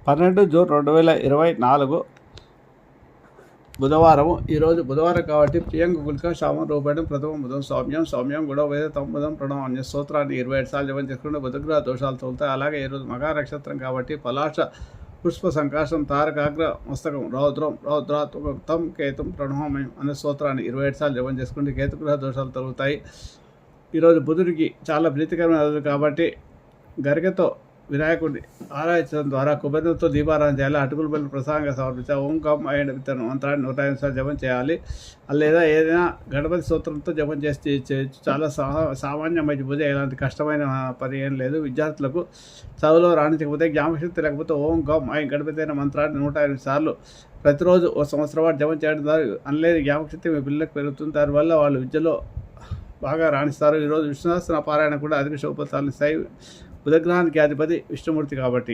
12 June 2024 బుధవారం. ఈరోజు బుధవారం కాబట్టి ప్రియాంక గులిక శ్రావణ రూపాయడం ప్రథమ బుధం సౌమ్యం గొడవ వేద తమ్ముదం ప్రణవం అన్య స్తోత్రాన్ని 27 సార్లు జపం చేసుకుంటే బుధగ్రహ దోషాలు తోలుతాయి. అలాగే ఈరోజు మగా నక్షత్రం కాబట్టి పలాష పుష్ప సంకాశం తారకాగ్ర మస్తకం రౌద్రాత్మకం కేతుం ప్రణవమయం అనే స్తోత్రాన్ని 27 సార్లు జపం చేసుకుంటే కేతుగ్రహ దోషాలు తొలుగుతాయి. ఈరోజు బుధుడికి చాలా ప్రీతికరమైన రోజు కాబట్టి గరికతో వినాయకుడిని ఆరాధించడం ద్వారా కుబేరంతో దీపారాధన చేయాలి. అటుకుల బలి ప్రసాదంగా సమర్పించాలి. ఓం కం అయిన విత్తనం మంత్రాన్ని 105 సార్లు జపం చేయాలి. లేదా ఏదైనా గణపతి స్తోత్రంతో జపం చేసి చేయొచ్చు. చాలా సామాన్యమైన పూజ, ఎలాంటి కష్టమైన పని ఏం లేదు. విద్యార్థులకు చదువులో రాణించకపోతే జ్ఞాపకశక్తి లేకపోతే ఓం గం ఐ గణపతి అయిన మంత్రాన్ని 108 సార్లు ప్రతిరోజు ఓ సంవత్సరం పాటు జపం చేయడం ద్వారా అనలేని జ్ఞాపకశక్తి మీ పిల్లలకు పెరుగుతుంది. దానివల్ల వాళ్ళు విద్యలో బాగా రాణిస్తారు. ఈరోజు విష్ణుసహస్రనామ పారాయణ కూడా అధిక శుభఫలితాలను ఇస్తాయి. బుధగ్రహానికి అధిపతి విష్ణుమూర్తి కాబట్టి